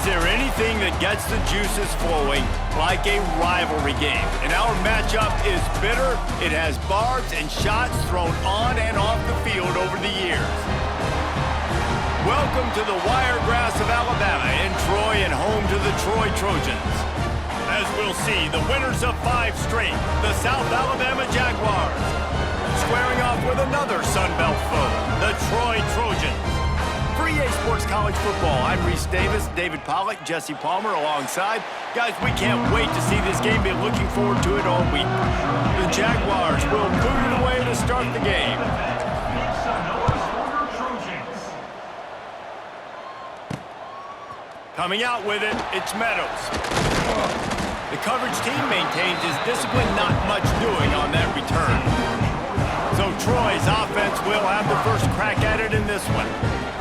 there anything that gets the juices flowing like a rivalry game? And our matchup is bitter. It has barbs and shots thrown on and off the field over the years. Welcome to the Wiregrass of Alabama in Troy and home to the Troy Trojans. As we'll see, the winners of 5 straight, the South Alabama Jaguars, squaring off with another Sun Belt foe, the Troy Trojans. For EA Sports College Football, I'm Reese Davis, David Pollack, Jesse Palmer alongside. Guys, we can't wait to see this game. Been looking forward to it all week. The Jaguars will boot it away to start the game. Coming out with it, it's Meadows. The coverage team maintains his discipline, not much doing on that return. So Troy's offense will have the first crack at it in this one.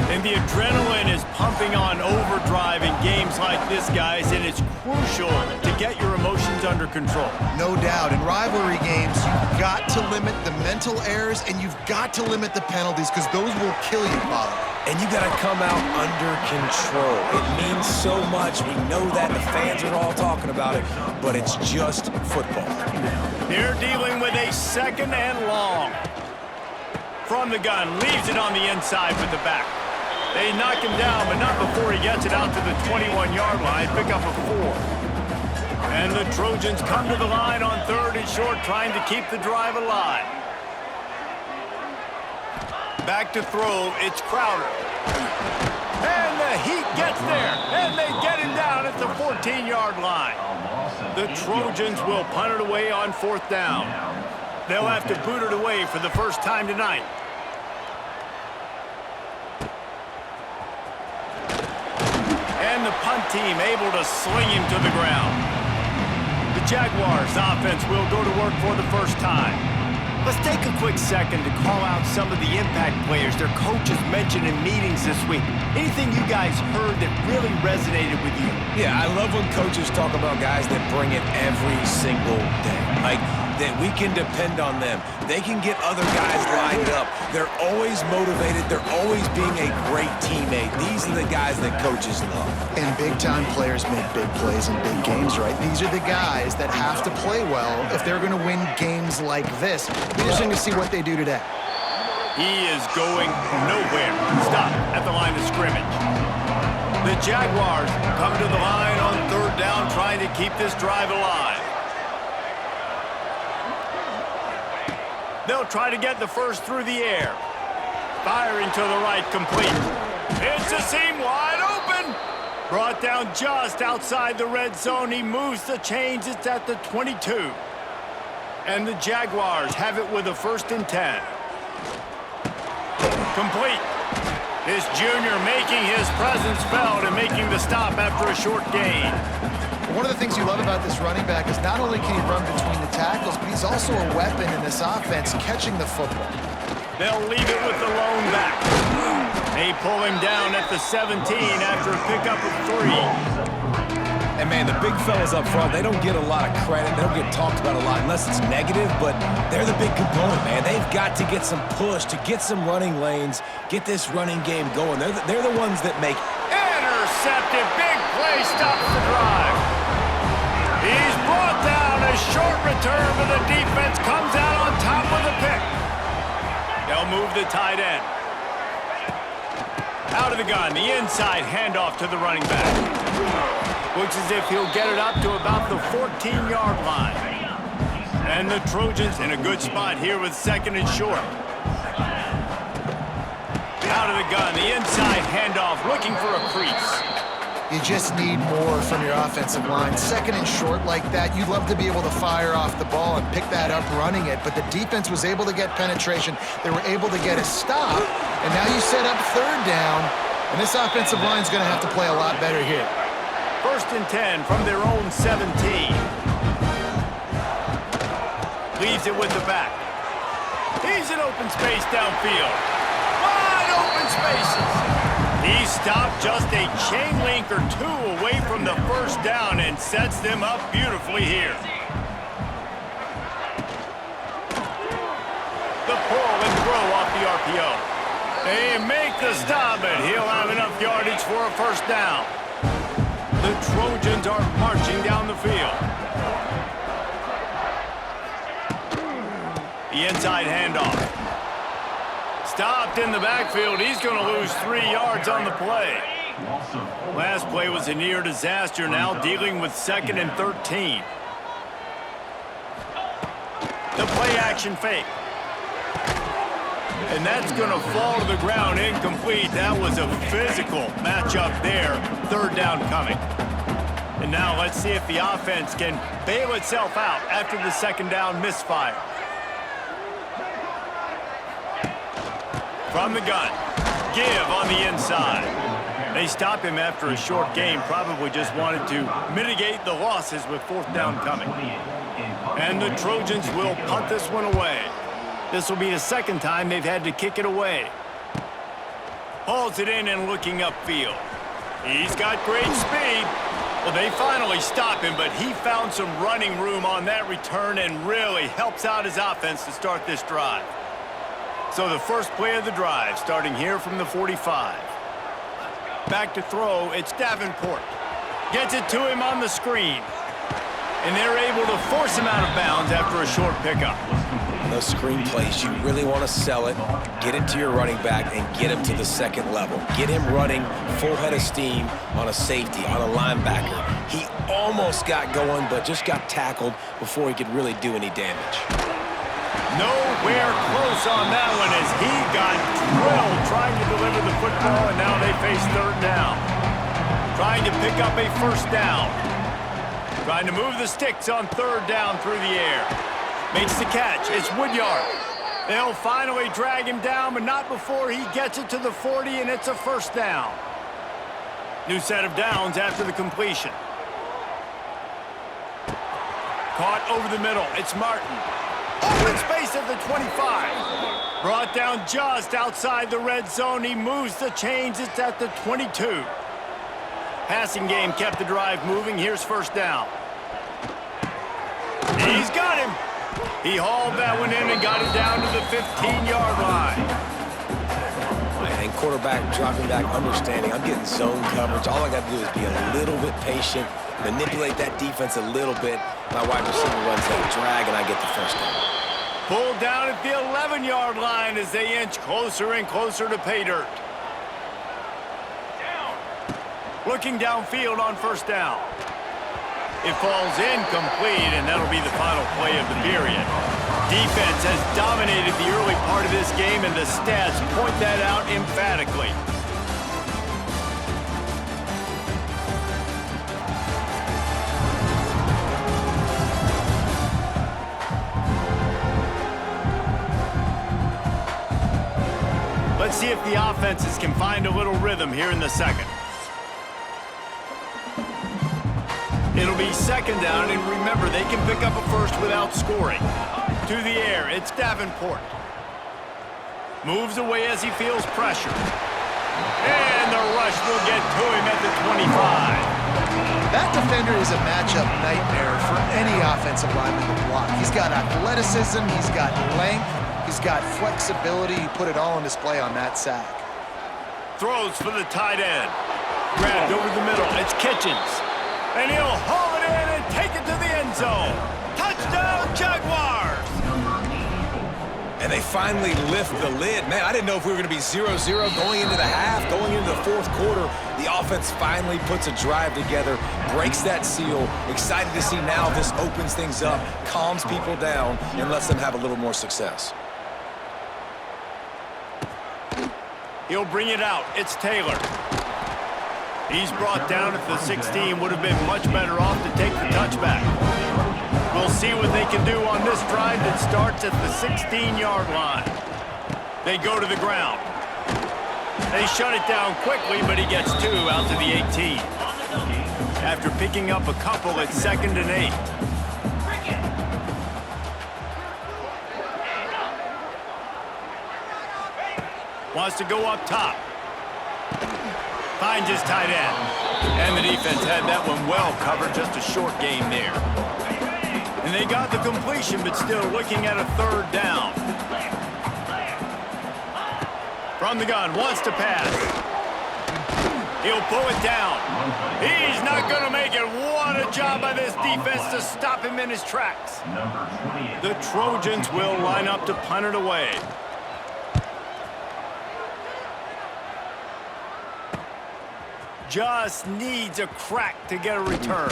And the adrenaline is pumping on overdrive in games like this, guys, and it's crucial to get your emotions under control. No doubt. In rivalry games, you've got to limit the mental errors, and you've got to limit the penalties, because those will kill you, Bob. And you got to come out under control. It means so much. We know that. The fans are all talking about it, but it's just football. They're dealing with a second and long. From the gun, leaves it on the inside with the back. They knock him down, but not before he gets it out to the 21-yard line. Pick up a 4. And the Trojans come to the line on 3rd and short, trying to keep the drive alive. Back to throw, it's Crowder. And the Heat gets there, and they get him down at the 14-yard line. The Trojans will punt it away on 4th down. They'll have to boot it away for the first time tonight. And the punt team able to sling him to the ground. The Jaguars offense will go to work for the first time. Let's take a quick second to call out some of the impact players their coaches mentioned in meetings this week. Anything you guys heard that really resonated with you? Yeah, I love when coaches talk about guys that bring it every single day. Like, that we can depend on them. They can get other guys lined up. They're always motivated. They're always being a great teammate. These are the guys that coaches love. And big-time players make big plays in big games, right? These are the guys that have to play well if they're going to win games like this. Interesting to see what they do today. He is going nowhere. Stop at the line of scrimmage. The Jaguars come to the line on 3rd down, trying to keep this drive alive. They'll try to get the first through the air. Firing to the right, complete. It's a seam wide open. Brought down just outside the red zone. He moves the chains. It's at the 22. And the Jaguars have it with a 1st and 10. Complete. This junior making his presence felt and making the stop after a short gain. One of the things you love about this running back is not only can he run between the tackles, but he's also a weapon in this offense, catching the football. They'll leave it with the lone back. They pull him down at the 17 after a pickup of 3. And, man, the big fellas up front, they don't get a lot of credit. They don't get talked about a lot unless it's negative, but they're the big component, man. They've got to get some push, to get some running lanes, get this running game going. They're the ones that make intercepted. Big play stops the drive. He's brought down. A short return, but the defense comes out on top with a pick. They'll move the tight end. Out of the gun, the inside handoff to the running back. Looks as if he'll get it up to about the 14-yard line. And the Trojans in a good spot here with 2nd and short. Out of the gun, the inside handoff, looking for a crease. You just need more from your offensive line. 2nd and short like that, you'd love to be able to fire off the ball and pick that up running it, but the defense was able to get penetration. They were able to get a stop, and now you set up 3rd down, and this offensive line's going to have to play a lot better here. 1st and 10 from their own 17. Leaves it with the back. He's in open space downfield. Wide open spaces. He stopped just a chain link or 2 away from the 1st down and sets them up beautifully here. The pull and throw off the RPO. They make the stop, and he'll have enough yardage for a 1st down. The Trojans are marching down the field. The inside handoff. Stopped in the backfield. He's going to lose 3 yards on the play. Last play was a near disaster, now dealing with 2nd and 13. The play action fake. And that's going to fall to the ground incomplete. That was a physical matchup there. 3rd down coming. And now let's see if the offense can bail itself out after the 2nd down misfire. From the gun. Give on the inside. They stopped him after a short game. Probably just wanted to mitigate the losses with 4th down coming. And the Trojans will punt this one away. This will be the 2nd time they've had to kick it away. Hauls it in and looking upfield. He's got great speed. Well, they finally stop him, but he found some running room on that return and really helps out his offense to start this drive. So the first play of the drive, starting here from the 45. Back to throw, it's Davenport. Gets it to him on the screen. And they're able to force him out of bounds after a short pickup. Those screen plays, you really want to sell it, get it to your running back, and get him to the 2nd level. Get him running full head of steam on a safety, on a linebacker. He almost got going, but just got tackled before he could really do any damage. Nowhere close on that one as he got drilled trying to deliver the football, and now they face 3rd down. Trying to pick up a 1st down. Trying to move the sticks on 3rd down through the air. Makes the catch. It's Woodyard. They'll finally drag him down, but not before he gets it to the 40, and it's a 1st down. New set of downs after the completion. Caught over the middle. It's Martin. Open space at the 25. Brought down just outside the red zone. He moves the chains. It's at the 22. Passing game kept the drive moving. Here's 1st down. He's got him. He hauled that one in and got it down to the 15-yard line. And quarterback dropping back, understanding. I'm getting zone coverage. All I got to do is be a little bit patient, manipulate that defense a little bit. My wide receiver runs that drag, and I get the 1st down. Pulled down at the 11-yard line as they inch closer and closer to pay dirt. Looking downfield on 1st down. It falls incomplete, and that'll be the final play of the period. Defense has dominated the early part of this game, and the stats point that out emphatically. Let's see if the offenses can find a little rhythm here in the 2nd. It'll be 2nd down, and remember, they can pick up a 1st without scoring. To the air, it's Davenport. Moves away as he feels pressure. And the rush will get to him at the 25. That defender is a matchup nightmare for any offensive lineman to block. He's got athleticism, he's got length, he's got flexibility. He put it all on display on that sack. Throws for the tight end. Grabbed over the middle, it's Kitchens. And he'll haul it in and take it to the end zone. Touchdown, Jaguars! And they finally lift the lid. Man, I didn't know if we were going to be 0-0 going into the half, going into the 4th quarter. The offense finally puts a drive together, breaks that seal. Excited to see now this opens things up, calms people down, and lets them have a little more success. He'll bring it out. It's Taylor. He's brought down at the 16. Would have been much better off to take the touchback. We'll see what they can do on this drive that starts at the 16-yard line. They go to the ground. They shut it down quickly, but he gets 2 out to the 18. After picking up a couple, it's 2nd and 8. Wants to go up top. Finds his tight end. And the defense had that one well covered, just a short game there. And they got the completion, but still looking at a 3rd down. From the gun, wants to pass. He'll pull it down. He's not going to make it. What a job by this defense to stop him in his tracks. The Trojans will line up to punt it away. Just needs a crack to get a return.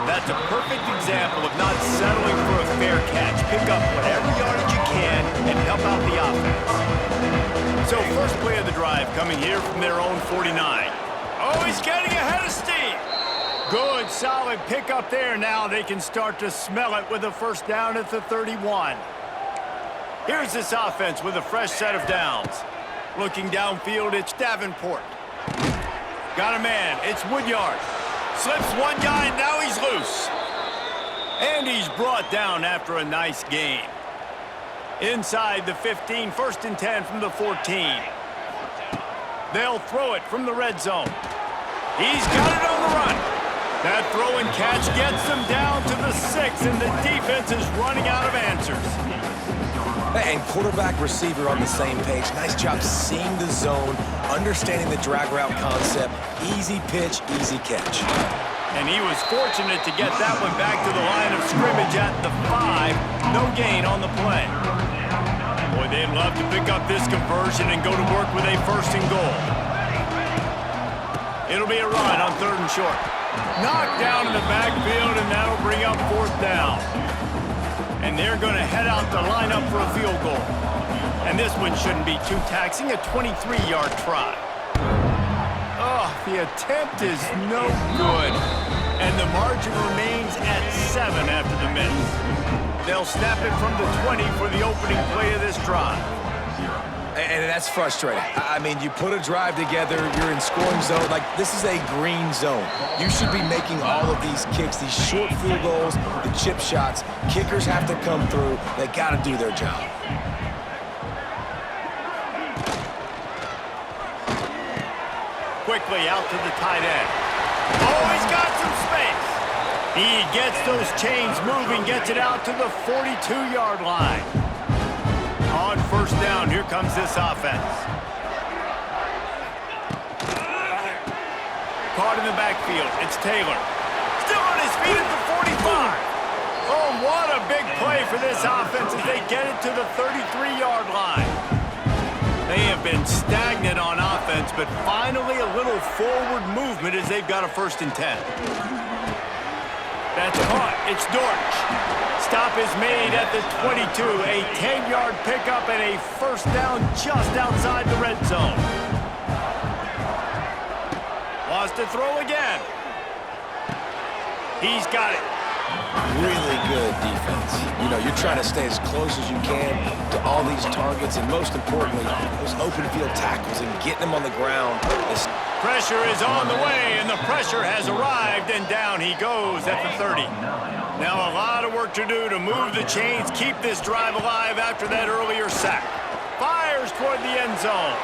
That's a perfect example of not settling for a fair catch. Pick up whatever yardage you can and help out the offense. So first play of the drive coming here from their own 49. Oh, he's getting ahead of steam. Good, solid pickup there. Now they can start to smell it with a first down at the 31. Here's this offense with a fresh set of downs. Looking downfield, it's Davenport. Got a man. It's Woodyard. Slips one guy, now he's loose. And he's brought down after a nice gain. Inside the 15, first and 10 from the 14. They'll throw it from the red zone. He's got it on the run. That throw and catch gets them down to the 6, and the defense is running out of answers. And quarterback receiver on the same page. Nice job seeing the zone, understanding the drag route concept. Easy pitch, easy catch. And he was fortunate to get that one back to the line of scrimmage at the 5. No gain on the play. Boy, they'd love to pick up this conversion and go to work with a first and goal. It'll be a run on 3rd and short. Knocked down in the backfield, and that'll bring up 4th down. And they're going to head out to line up for a field goal. And this one shouldn't be too taxing, a 23-yard try. Oh, the attempt is no good. And the margin remains at 7 after the miss. They'll snap it from the 20 for the opening play of this drive. And that's frustrating. I mean, you put a drive together, you're in scoring zone. Like, this is a green zone. You should be making all of these kicks, these short field goals, the chip shots. Kickers have to come through. They got to do their job. Quickly out to the tight end. Oh, he's got some space. He gets those chains moving, gets it out to the 42-yard line. On first down, here comes this offense. Caught in the backfield, it's Taylor. Still on his feet at the 45. Oh, what a big play for this offense as they get it to the 33-yard line. They have been stagnant on offense, but finally a little forward movement as they've got a 1st and 10. That's caught, it's Dortch. Stop is made at the 22, a 10-yard pickup and a first down just outside the red zone. Wants to throw again. He's got it. Really good defense. You know, you're trying to stay as close as you can to all these targets, and most importantly, those open field tackles and getting them on the ground. Pressure is on the way, and the pressure has arrived, and down he goes at the 30. Now a lot of work to do to move the chains, keep this drive alive after that earlier sack. Fires toward the end zone.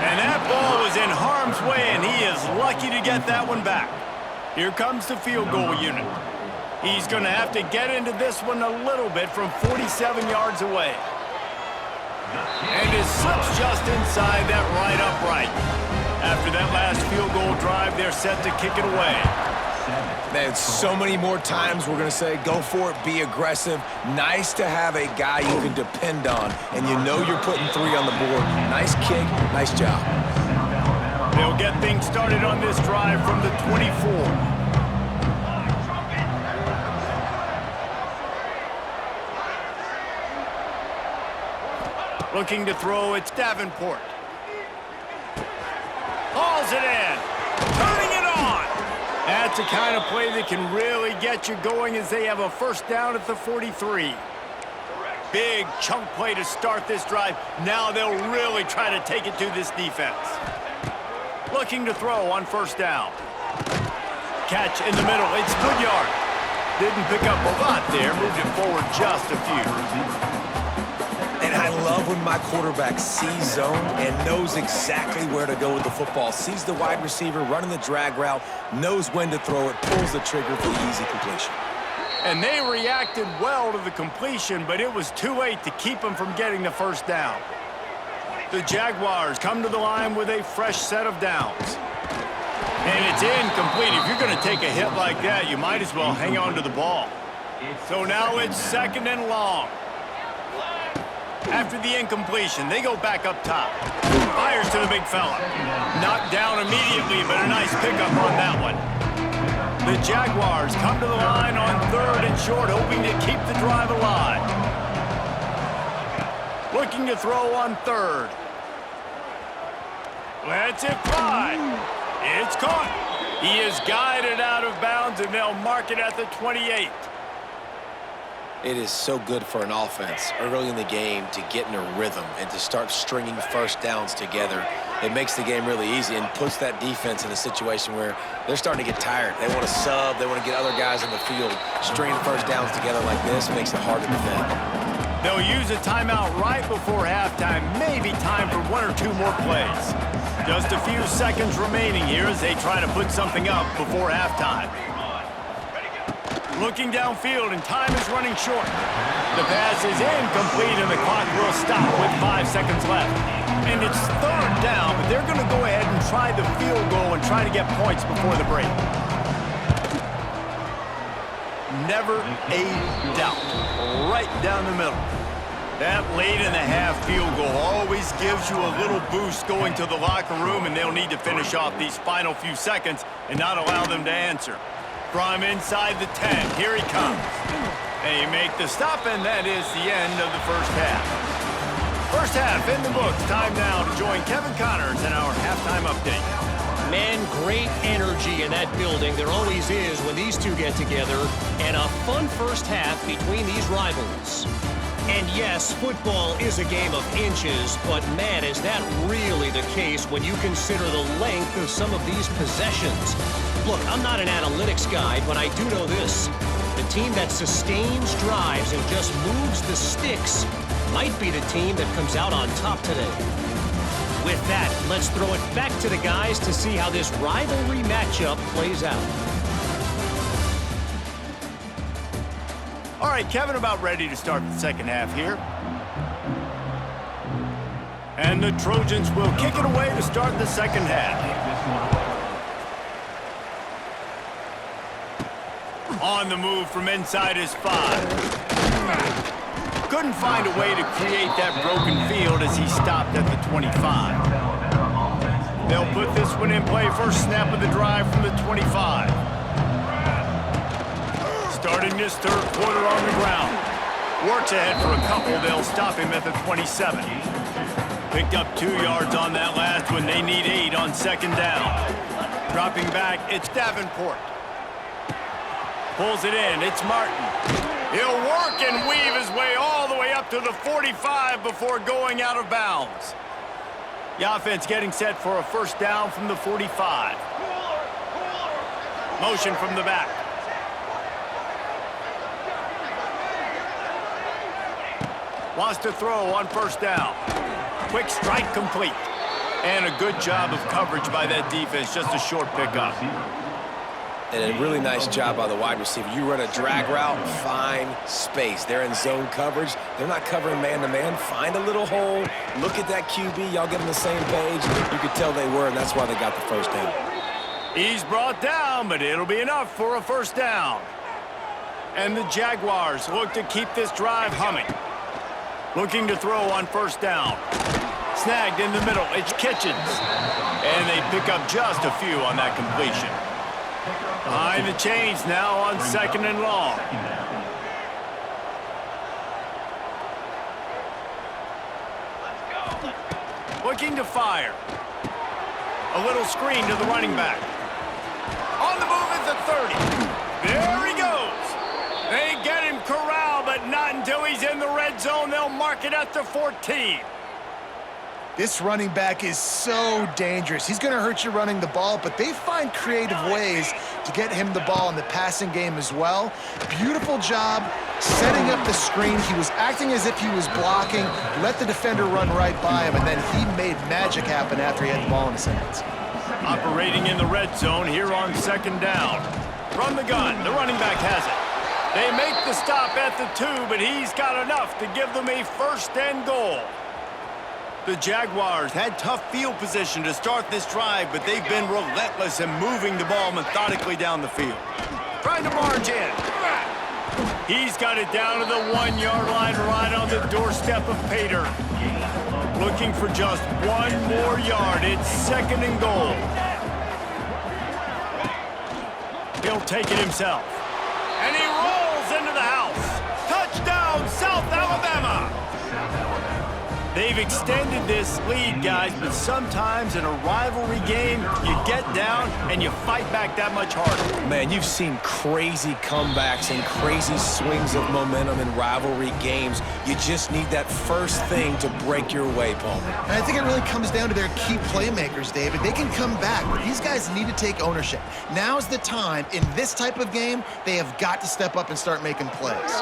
And that ball was in harm's way, and he is lucky to get that one back. Here comes the field goal unit. He's going to have to get into this one a little bit from 47 yards away. And it slips just inside that right upright. After that last field goal drive, they're set to kick it away. Man, so many more times we're going to say, go for it, be aggressive. Nice to have a guy you can depend on, and you know you're putting 3 on the board. Nice kick, nice job. They'll get things started on this drive from the 24. Looking to throw, it's Davenport. Hauls it in. Turning it on. That's the kind of play that can really get you going as they have a first down at the 43. Big chunk play to start this drive. Now they'll really try to take it to this defense. Looking to throw on first down. Catch in the middle. It's Woodyard. Didn't pick up a lot there. Moved it forward just a few. And I love when my quarterback sees zone and knows exactly where to go with the football. Sees the wide receiver running the drag route, knows when to throw it, pulls the trigger for the easy completion. And they reacted well to the completion, but it was too late to keep them from getting the first down. The Jaguars come to the line with a fresh set of downs. And it's incomplete. If you're going to take a hit like that, you might as well hang on to the ball. So now it's 2nd and long. After the incompletion, they go back up top. Fires to the big fella. Knocked down immediately, but a nice pickup on that one. The Jaguars come to the line on 3rd and short, hoping to keep the drive alive. Looking to throw on 3rd. Lets it fly. It's caught. He is guided out of bounds, and they'll mark it at the 28. It is so good for an offense early in the game to get in a rhythm and to start stringing first downs together. It makes the game really easy and puts that defense in a situation where they're starting to get tired. They want to sub. They want to get other guys in the field. Stringing first downs together like this makes it hard to defend. They'll use a timeout right before halftime. Maybe time for 1 or 2 more plays. Just a few seconds remaining here as they try to put something up before halftime. Looking downfield, and time is running short. The pass is incomplete, and the clock will stop with 5 seconds left. And it's 3rd down, but they're going to go ahead and try the field goal and try to get points before the break. Never a doubt. Right down the middle. That late in the half field goal always gives you a little boost going to the locker room, and they'll need to finish off these final few seconds and not allow them to answer. From inside the 10, here he comes. They make the stop, and that is the end of the first half. First half in the books. Time now to join Kevin Connors in our halftime update. Man, great energy in that building. There always is when these two get together. And a fun first half between these rivals. And yes, football is a game of inches, but man, is that really the case when you consider the length of some of these possessions. Look, I'm not an analytics guy, but I do know this. The team that sustains drives and just moves the sticks might be the team that comes out on top today. With that, let's throw it back to the guys to see how this rivalry matchup plays out. All right, Kevin, about ready to start the second half here. And the Trojans will kick it away to start the second half. On the move from inside his 5. Couldn't find a way to create that broken field as he stopped at the 25. They'll put this one in play. First snap of the drive from the 25. Starting this third quarter on the ground. Works ahead for a couple. They'll stop him at the 27. Picked up 2 yards on that last one. They need 8 on second down. Dropping back, it's Davenport. Pulls it in, it's Martin. He'll work and weave his way all the way up to the 45 before going out of bounds. The offense getting set for a first down from the 45. Motion from the back. Wants to throw on first down. Quick strike complete. And a good job of coverage by that defense, just a short pickup. And a really nice job by the wide receiver. You run a drag route, find space. They're in zone coverage. They're not covering man-to-man. Find a little hole. Look at that QB. Y'all get on the same page. You could tell they were, and that's why they got the first down. He's brought down, but it'll be enough for a first down. And the Jaguars look to keep this drive humming. Looking to throw on first down. Snagged in the middle. It's Kitchens. And they pick up just a few on that completion. Behind the chains now on second and long. Looking to fire. A little screen to the running back. On the move at the 30. There he goes. They get him corralled, but not until he's in the red zone. They'll mark it at the 14. This running back is so dangerous. He's going to hurt you running the ball, but they find creative ways to get him the ball in the passing game as well. Beautiful job setting up the screen. He was acting as if he was blocking, let the defender run right by him, and then he made magic happen after he had the ball in his hands. Operating in the red zone here on second down. From the gun, the running back has it. They make the stop at the 2, but he's got enough to give them a first and goal. The Jaguars had tough field position to start this drive, but they've been relentless in moving the ball methodically down the field. Trying to march in. He's got it down to the 1-yard line right on the doorstep of Pater. Looking for just one more yard. It's 2nd and goal. He'll take it himself. And he rolls into the house. Touchdown, South Alabama! They've extended this lead, guys, but sometimes in a rivalry game, you get down and you fight back that much harder. Man, you've seen crazy comebacks and crazy swings of momentum in rivalry games. You just need that first thing to break your way, Palmer. And I think it really comes down to their key playmakers, David. They can come back, but these guys need to take ownership. Now's the time. In this type of game, they have got to step up and start making plays.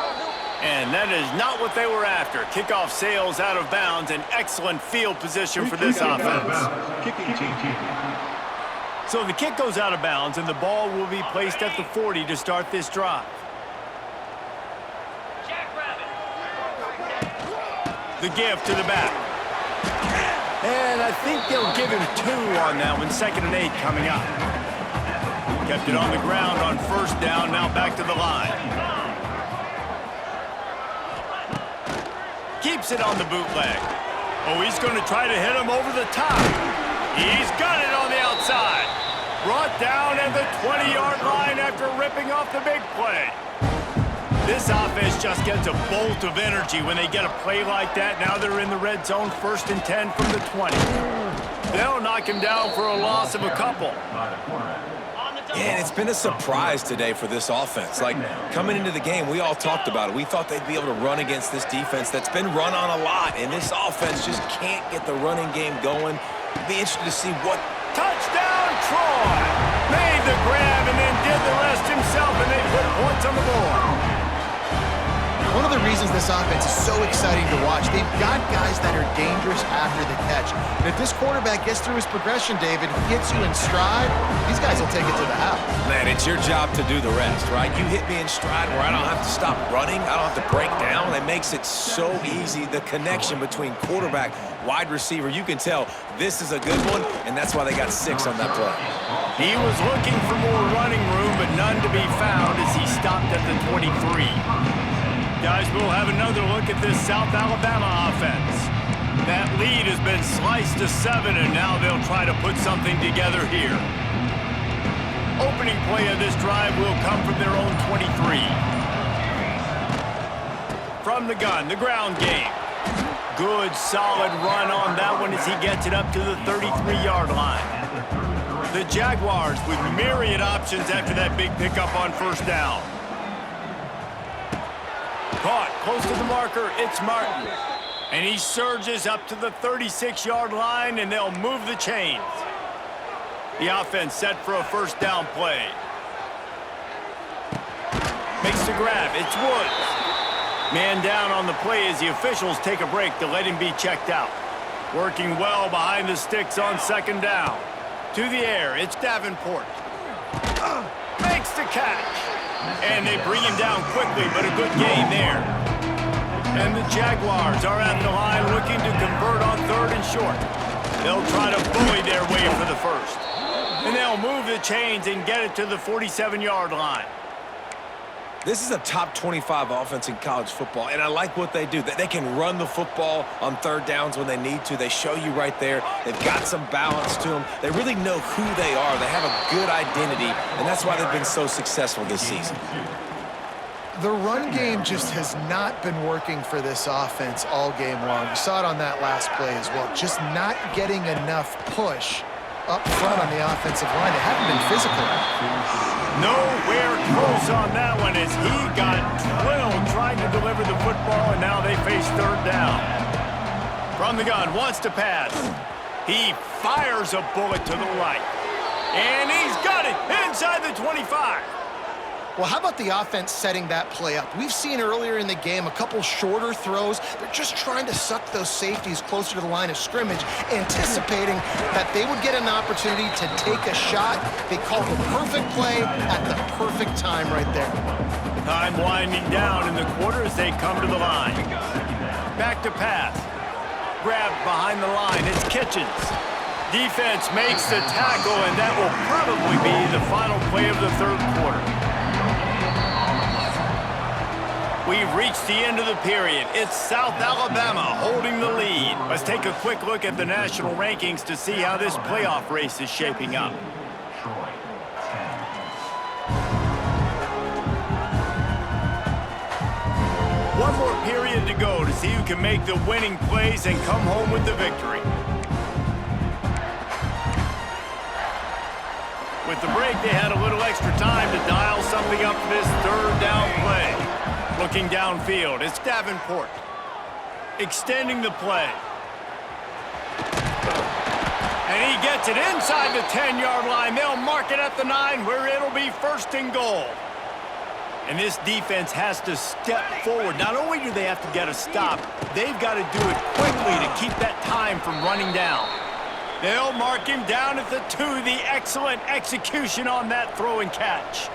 And that is not what they were after. Kickoff sails out of bounds, and excellent field position for this offense. So the kick goes out of bounds, and the ball will be placed at the 40 to start this drive. The give to the back. And I think they'll give him 2 on that one. 2nd and 8 coming up. Kept it on the ground on 1st down, now back to the line. Keeps it on the bootleg. Oh, he's going to try to hit him over the top. He's got it on the outside. Brought down at the 20-yard line after ripping off the big play. This offense just gets a bolt of energy when they get a play like that. Now they're in the red zone, 1st and 10 from the 20. They'll knock him down for a loss of a couple. Yeah, and it's been a surprise today for this offense. Like, coming into the game, we all talked about it. We thought they'd be able to run against this defense that's been run on a lot, and this offense just can't get the running game going. Be interested to see what... Touchdown, Troy! Made the grab and then did the rest himself, and they put points on the board. One of the reasons this offense is so exciting to watch, they've got guys that are dangerous after the catch. And if this quarterback gets through his progression, David, hits you in stride, these guys will take it to the house. Man, it's your job to do the rest, right? You hit me in stride where I don't have to stop running. I don't have to break down. It makes it so easy. The connection between quarterback, wide receiver, you can tell this is a good one, and that's why they got 6 on that play. He was looking for more running room, but none to be found as he stopped at the 23. Guys, we'll have another look at this South Alabama offense. That lead has been sliced to 7, and now they'll try to put something together here. Opening play of this drive will come from their own 23. From the gun, the ground game. Good, solid run on that one as he gets it up to the 33-yard line. The Jaguars with myriad options after that big pickup on 1st down. Caught close to the marker, it's Martin. And he surges up to the 36-yard line, and they'll move the chains. The offense set for a 1st down play. Makes the grab, it's Woods. Man down on the play as the officials take a break to let him be checked out. Working well behind the sticks on 2nd down. To the air, it's Davenport. Makes the catch. And they bring him down quickly, but a good gain there. And the Jaguars are at the line looking to convert on 3rd and short. They'll try to bully their way for the 1st. And they'll move the chains and get it to the 47-yard line. This is a top 25 offense in college football, and I like what they do. They can run the football on 3rd downs when they need to. They show you right there. They've got some balance to them. They really know who they are. They have a good identity, and that's why they've been so successful this season. The run game just has not been working for this offense all game long. You saw it on that last play as well. Just not getting enough push up front on the offensive line. They haven't been physical. Nowhere close on that one as he got drilled trying to deliver the football, and now they face 3rd down. From the gun, wants to pass. He fires a bullet to the right. And he's got it inside the 25. Well, how about the offense setting that play up? We've seen earlier in the game a couple shorter throws. They're just trying to suck those safeties closer to the line of scrimmage, anticipating that they would get an opportunity to take a shot. They called the perfect play at the perfect time right there. Time winding down in the quarter as they come to the line. Back to pass. grabbed behind the line. It's Kitchens. Defense makes the tackle, and that will probably be the final play of the third quarter. We've reached the end of the period. It's South Alabama holding the lead. Let's take a quick look at the national rankings to see how this playoff race is shaping up. One more period to go to see who can make the winning plays and come home with the victory. With the break, they had a little extra time to dial something up for this third down play. Looking downfield, it's Davenport. Extending the play. And he gets it inside the 10-yard line. They'll mark it at the 9 where it'll be first and goal. And this defense has to step forward. Not only do they have to get a stop, they've got to do it quickly to keep that time from running down. They'll mark him down at the 2. The excellent execution on that throw and catch.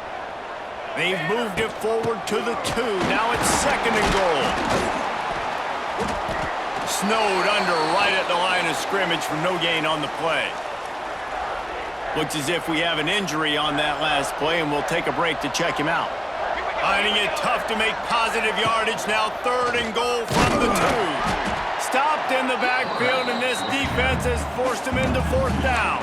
They've moved it forward to the 2. Now it's second and goal. Snowed under right at the line of scrimmage for no gain on the play. Looks as if we have an injury on that last play, and we'll take a break to check him out. Finding it tough to make positive yardage. Now third and goal from the 2. Stopped in the backfield, and this defense has forced him into fourth down.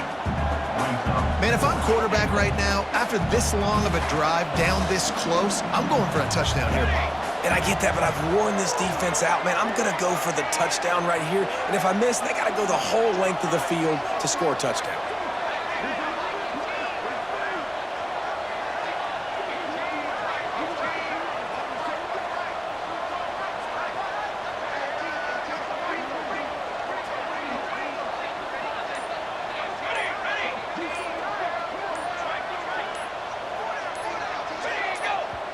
Man, if I'm quarterback right now, after this long of a drive down this close, I'm going for a touchdown here, Bob. And I get that, but I've worn this defense out, man. I'm going to go for the touchdown right here. And if I miss, they got to go the whole length of the field to score a touchdown.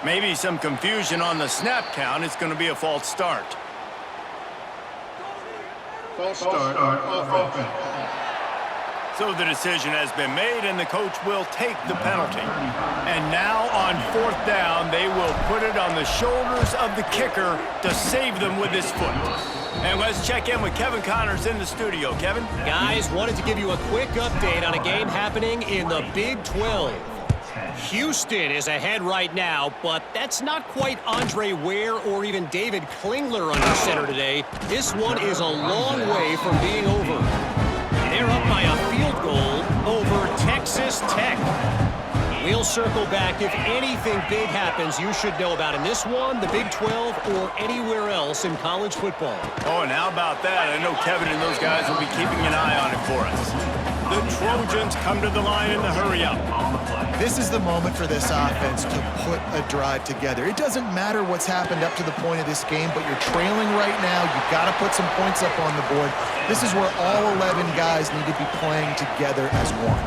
Maybe some confusion on the snap count. It's going to be a false start. False start on offense. So the decision has been made, and the coach will take the penalty. And now on fourth down, they will put it on the shoulders of the kicker to save them with his foot. And let's check in with Kevin Connors in the studio. Kevin? Guys, wanted to give you a quick update on a game happening in the Big 12. Houston is ahead right now, but that's not quite Andre Ware or even David Klingler under center today. This one is a long way from being over. They're up by a field goal over Texas Tech. We'll circle back if anything big happens you should know about in this one, the Big 12, or anywhere else in college football. Oh, and how about that? I know Kevin and those guys will be keeping an eye on it for us. The Trojans come to the line in the hurry-up. This is the moment for this offense to put a drive together. It doesn't matter what's happened up to the point of this game, but you're trailing right now. You've got to put some points up on the board. This is where all 11 guys need to be playing together as one.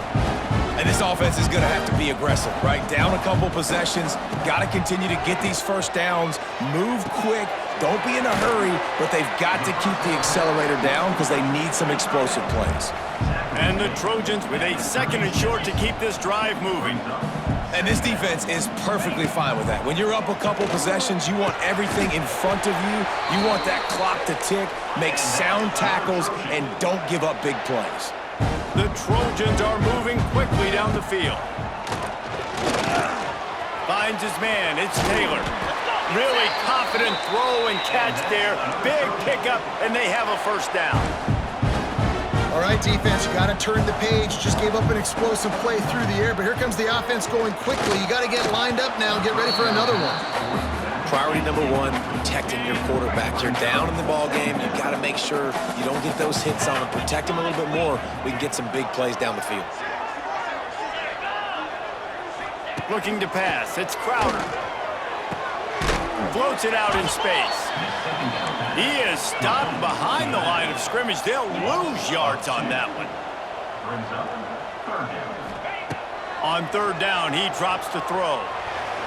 And this offense is going to have to be aggressive, right? Down a couple possessions, got to continue to get these first downs, move quick, don't be in a hurry, but they've got to keep the accelerator down because they need some explosive plays. And the Trojans with a second and short to keep this drive moving. And this defense is perfectly fine with that. When you're up a couple possessions, you want everything in front of you. You want that clock to tick, make sound tackles, and don't give up big plays. The Trojans are moving quickly down the field. Finds his man. It's Taylor. Really confident throw and catch there. Big pickup, and they have a first down. All right, defense, you got to turn the page. Just gave up an explosive play through the air, but here comes the offense going quickly. You got to get lined up now and get ready for another one. Priority number one, protecting your quarterback. You're down in the ball game. You got to make sure you don't get those hits on him. Protect him a little bit more. We can get some big plays down the field. Looking to pass. It's Crowder. Floats it out in space. He is stopped behind the line of scrimmage. They'll lose yards on that one. On third down, he drops to throw.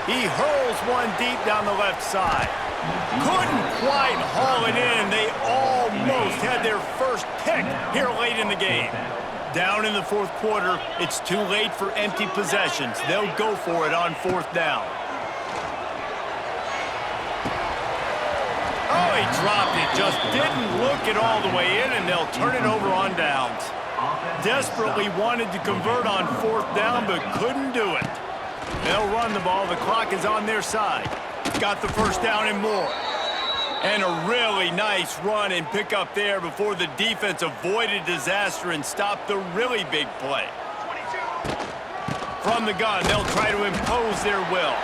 He hurls one deep down the left side. Couldn't quite haul it in. They almost had their first pick here late in the game. Down in the fourth quarter, it's too late for empty possessions. They'll go for it on fourth down. Oh, he dropped it. Just didn't look it all the way in, and they'll turn it over on downs. Desperately wanted to convert on 4th down, but couldn't do it. They'll run the ball. The clock is on their side. Got the first down and more. And a really nice run and pick up there before the defense avoided disaster and stopped the really big play. From the gun, they'll try to impose their will.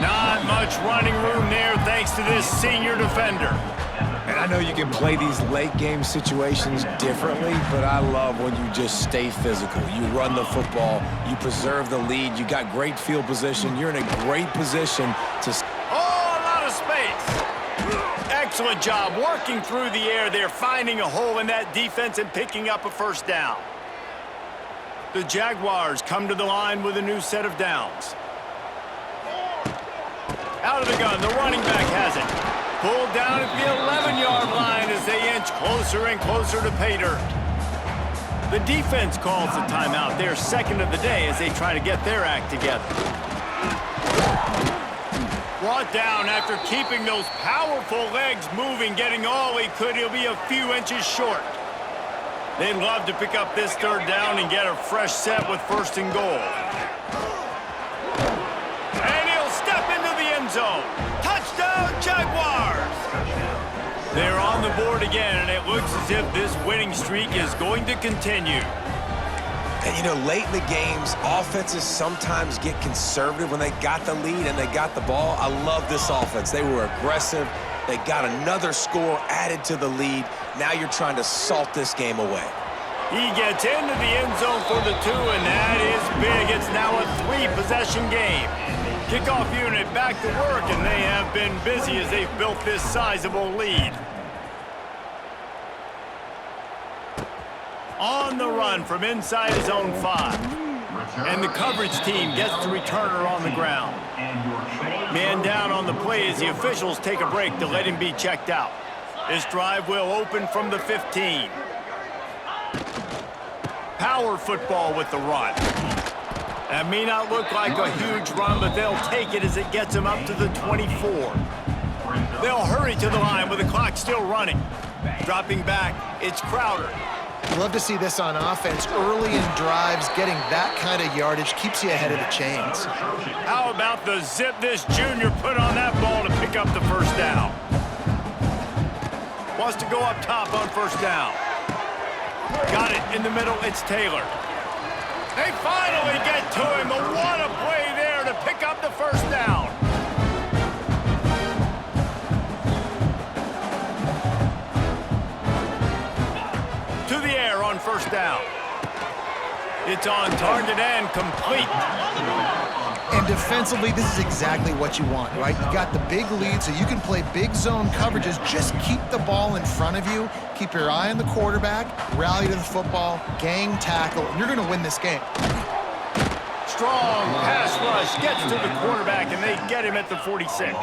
Not much running room there thanks to this senior defender. And I know you can play these late game situations differently, but I love when you just stay physical. You run the football, you preserve the lead, you got great field position, you're in a great position to... Oh, a lot of space. Excellent job working through the air there, finding a hole in that defense and picking up a first down. The Jaguars come to the line with a new set of downs. Out of the gun, the running back has it. Pulled down at the 11-yard line as they inch closer and closer to pay dirt. The defense calls the timeout, their second of the day, as they try to get their act together. Brought down after keeping those powerful legs moving, getting all he could. He'll be a few inches short. They'd love to pick up this 3rd down and get a fresh set with 1st and goal. And he'll step into the end zone. Touchdown, Jaguars! They're on the board again, and it looks as if this winning streak is going to continue. And, you know, late in the games, offenses sometimes get conservative when they got the lead and they got the ball. I love this offense. They were aggressive. They got another score added to the lead. Now you're trying to salt this game away. He gets into the end zone for the 2, and that is big. It's now a 3-possession game. Kickoff unit back to work, and they have been busy as they've built this sizable lead. On the run from inside his own 5. And the coverage team gets the returner on the ground. Man down on the play as the officials take a break to let him be checked out. This drive will open from the 15. Power football with the run. That may not look like a huge run, but they'll take it as it gets them up to the 24. They'll hurry to the line with the clock still running. Dropping back, it's Crowder. You love to see this on offense. Early in drives, getting that kind of yardage keeps you ahead of the chains. How about the zip this junior put on that ball to pick up the first down? Wants to go up top on 1st down. Got it in the middle, it's Taylor. They finally get to him, but what a play there to pick up the first down. To the air on 1st down. It's on target and complete. And defensively, this is exactly what you want, right? You got the big lead, so you can play big zone coverages. Just keep the ball in front of you. Keep your eye on the quarterback. Rally to the football. Gang tackle. And you're going to win this game. Strong pass rush gets to the quarterback, and they get him at the 46.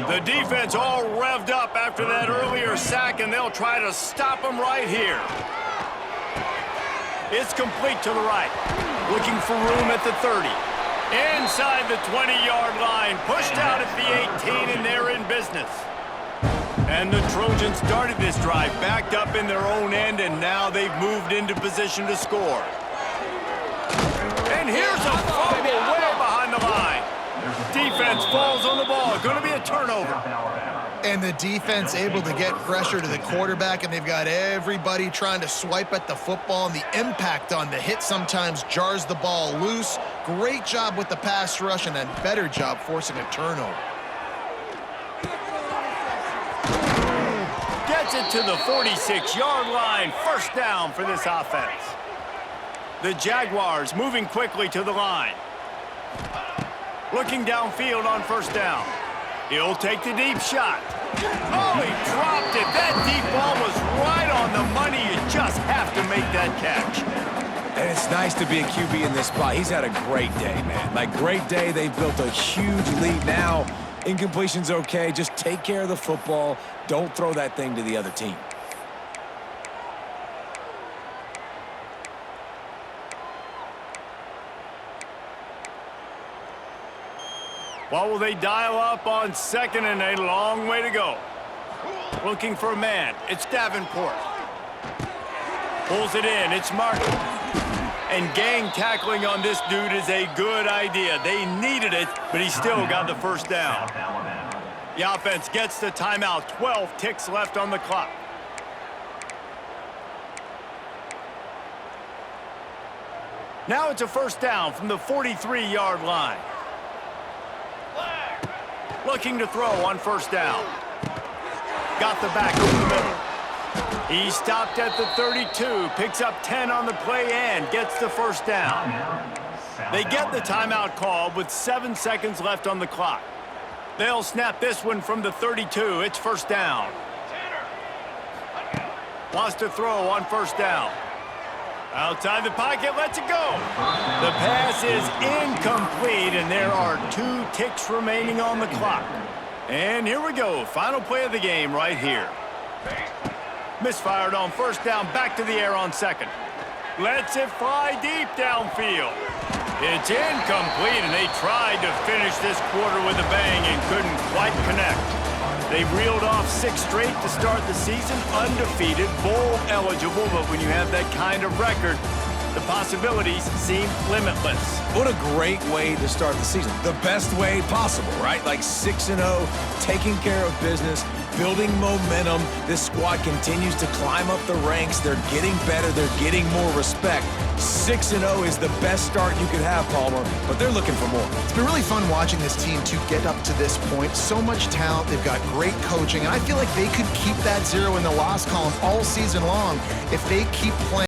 The defense all revved up after that earlier sack, and they'll try to stop him right here. It's complete to the right. Looking for room at the 30. Inside the 20-yard line, pushed out at the 18, and they're in business. And the Trojans started this drive, backed up in their own end, and now they've moved into position to score. And here's a fumble way behind the line. Defense falls on the ball. Going to be a turnover. And the defense able to get pressure to the quarterback, and they've got everybody trying to swipe at the football, and the impact on the hit sometimes jars the ball loose. Great job with the pass rush, and a better job forcing a turnover. Gets it to the 46-yard line. First down for this offense. The Jaguars moving quickly to the line. Looking downfield on 1st down. He'll take the deep shot. Oh, he dropped it. That deep ball was right on the money. You just have to make that catch. And it's nice to be a QB in this spot. He's had a great day, man. Like, great day. They've built a huge lead now. Incompletion's okay. Just take care of the football. Don't throw that thing to the other team. What will they dial up on 2nd and a long way to go? Looking for a man. It's Davenport. Pulls it in. It's Martin. And gang tackling on this dude is a good idea. They needed it, but he still got the first down. The offense gets the timeout. 12 ticks left on the clock. Now it's a first down from the 43-yard line. Looking to throw on first down. Got the back over the middle. He stopped at the 32, picks up 10 on the play and gets the first down. They get the timeout call with 7 seconds left on the clock. They'll snap this one from the 32. It's first down. Wants to throw on first down. Outside the pocket, lets it go. The pass is incomplete, and there are 2 ticks remaining on the clock. And here we go. Final play of the game right here. Misfired on first down, back to the air on second. Lets it fly deep downfield. It's incomplete, and they tried to finish this quarter with a bang and couldn't quite connect. They reeled off 6 straight to start the season, undefeated, bowl eligible, but when you have that kind of record, the possibilities seem limitless. What a great way to start the season. The best way possible, right? Like 6-0, taking care of business, building momentum. This squad continues to climb up the ranks. They're getting better. They're getting more respect. 6-0 is the best start you could have, Palmer, but they're looking for more. It's been really fun watching this team to get up to this point. So much talent. They've got great coaching, and I feel like they could keep that 0 in the loss column all season long if they keep playing.